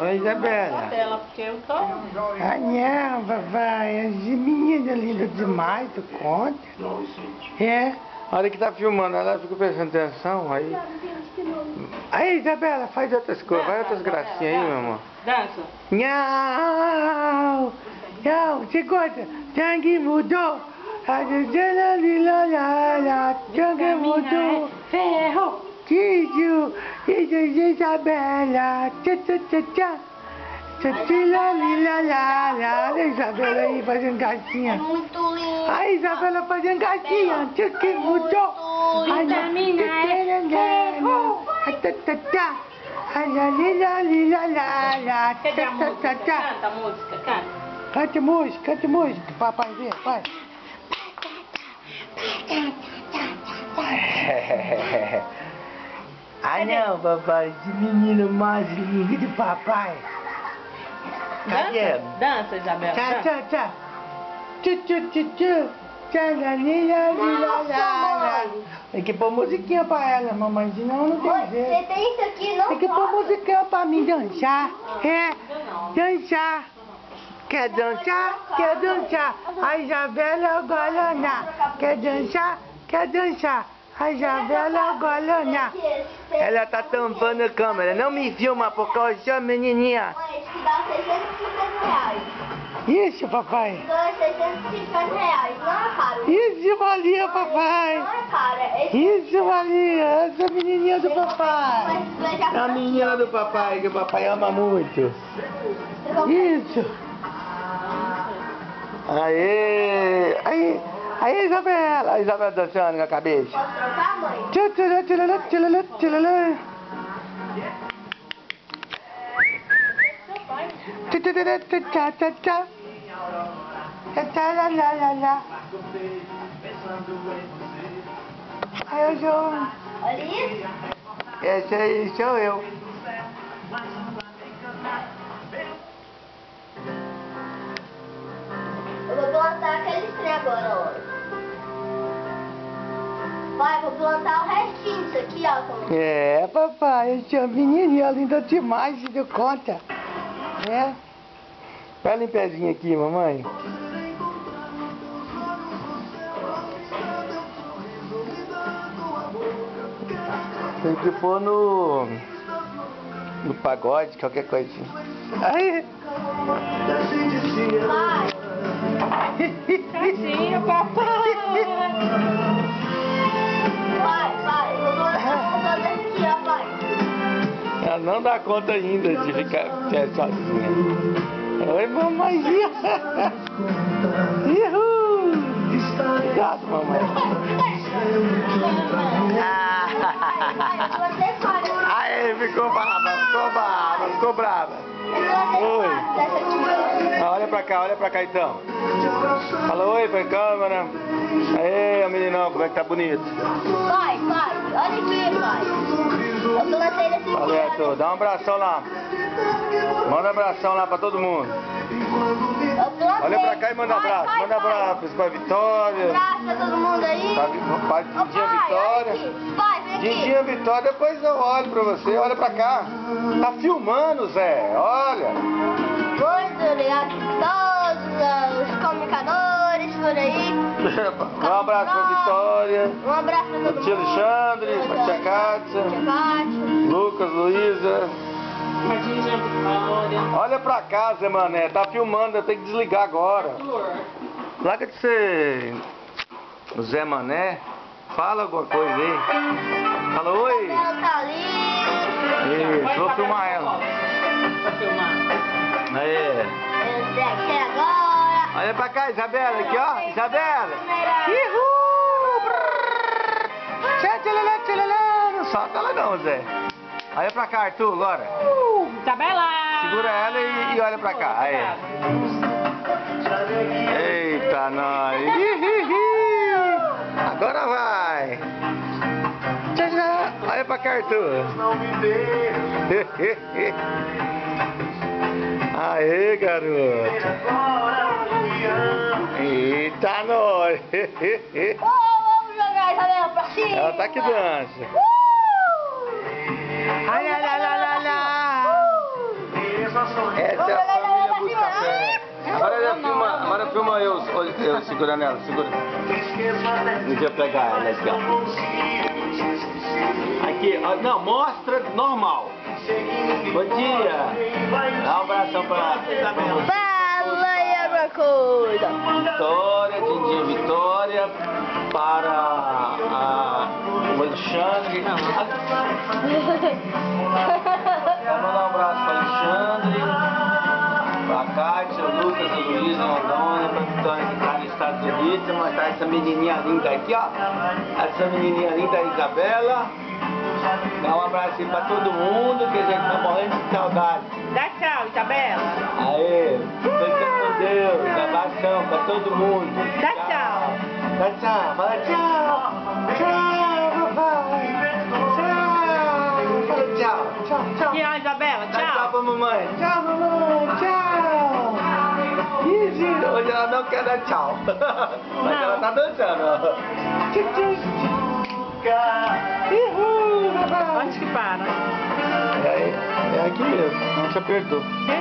Oi, Isabela. Dela, porque eu tô... Ah, não, papai. As meninas lindas demais, tu conta. É. A hora que tá filmando, ela fica prestando atenção, aí... Aí, Isabela, faz outras coisas, faz outras gracinhas aí, meu amor. Dança. Não, não, você gosta? Sangue mudou. Sangue mudou. Ferro. Tiju, Isabela. Tchá, tchá, tchá, tchá. Olha a Isabela aí fazendo gracinha. É muito lindo. A Isabela fazendo gracinha. Que mudou. Vitamina é ferro. Cadê a música? Canta a música, canta. Cante música, papai vê, vai. Ah não, papai, esse menino mais lindo do papai. Cadê? Dança, Isabela. Tchá, dança. tchá, tchá. Tchu, tchu, tchu, tchu. Tchá, lá, Nossa, tem que pôr musiquinha pra ela, mamãe, senão não tem Você jeito. tem isso aqui, não? Tem que pôr musiquinha pra mim dançar. É, dançar. Quer dançar? Quer dançar. A Isabela é golona. Quer dançar? Quer dançar. A Isabela é golona. Ela tá tampando a câmera. Não me filma por causa, menininha. Mãe, esse que dá 650 reais. Isso, papai. Então é 650 reais, não é caro. Isso valia, papai. Não é caro. Isso valia. Essa menininha do papai. É a menina do papai, que o papai ama muito. Isso. Aê. Aí, Isabela. A Isabela dançando com a cabeça. Posso trocar, mãe? Tchalala, tchalala, tchalala, tchalala. Tchalala, tchá, tchá, tchá. Tchalala. Aí, João. Olha isso. Esse aí sou eu. Eu vou plantar aquele trem agora, ó. Vai, vou plantar o restinho disso aqui, ó. É, papai, esse é um menininho linda demais, se deu conta. É. Pega em pezinho aqui, mamãe. Tem que pôr no pagode, qualquer coisa assim. Aí. Vai. Caixinha, papai. Vai. Eu vou plantar o desse aqui, ó, pai. Ela não dá conta ainda de ficar sozinha. Oi, mamãezinha. Uhul. Cuidado, mamãe. Você fora. Aí, ficou brava. Oi. Olha pra cá então. Fala oi pra câmera. Aê, meninão, como é que tá bonito? Vai. Olha aqui, pai. Eu plantei nesse aqui. Valeu, Arthur. Dá um abração lá. Manda um abração lá pra todo mundo. Eu plantei. Olha pra cá e manda abraço. Vai. Manda abraço pra Vitória. Abraço pra todo mundo aí. Pra Ô, Dindinha pai, Vitória. olha aqui. Pai, vem aqui. Dindinha Vitória, depois eu olho pra você. Olha pra cá. Tá filmando, Zé. Olha. Muito obrigado a todos os comunicadores por aí. Um abraço pra Vitória. Um abraço pra todo Pro tio mundo. Alexandre, pra tia Kátia, Tia Kátia. Lucas, Luísa. Dindinha Vitória. Olha pra cá, Zé Mané. Tá filmando, eu tenho que desligar agora. Larga de ser o Zé Mané. Fala alguma coisa aí. Fala oi. Ela tá ali. Isso, vou filmar ela. Vou filmar. Aí. Eu sei aqui agora. Olha pra cá, Isabela, aqui ó. Isabela. Tchalala. Não solta ela não, Zé. Olha pra cá, Arthur, agora. Isabela. Segura ela e olha pra cá. Aí. Eita, nós. Agora vai. Tchau. Olha pra cá, Arthur. Aê, garoto. Eita, nós. Vamos jogar essa dela pra cima. Ela tá que dança. Ai, lá, lá, lá, lá, lá. Essa é a família Buscapé. Agora filma eu segurando ela, segura. Deixa eu pegar ela aqui, ó. Aqui, ó, não, mostra normal. Bom dia. Dá um abração pra Isabela. Fala aí alguma coisa. Vitória, Dindinho Vitória, para o Alexandre. Vou mandar um abraço para o Alexandre, para a Kátia, o Lucas, o Luiz, a Dona, para a Vitória que está nos Estados Unidos. Vou mostrar essa menininha linda aqui, ó. Essa menininha linda, a Isabela. Dá um abraço para todo mundo, que a gente tá morrendo de saudade. Dá tchau, Isabela. Aê, fica com Deus, abração para todo mundo. Dá tchau. Dá tchau, fala tchau. Tchau, papai. Tchau. Fala tchau. Tchau, tchau. Tchau, Isabela. Dá tchau Tchau. pra mamãe. Tchau, mamãe. Tchau. Easy. Hoje ela não quer dar tchau. Mas ela tá dançando. Tchau, tchau. Uhul, papai. Onde que para? É aqui mesmo, não te apertou. Quê?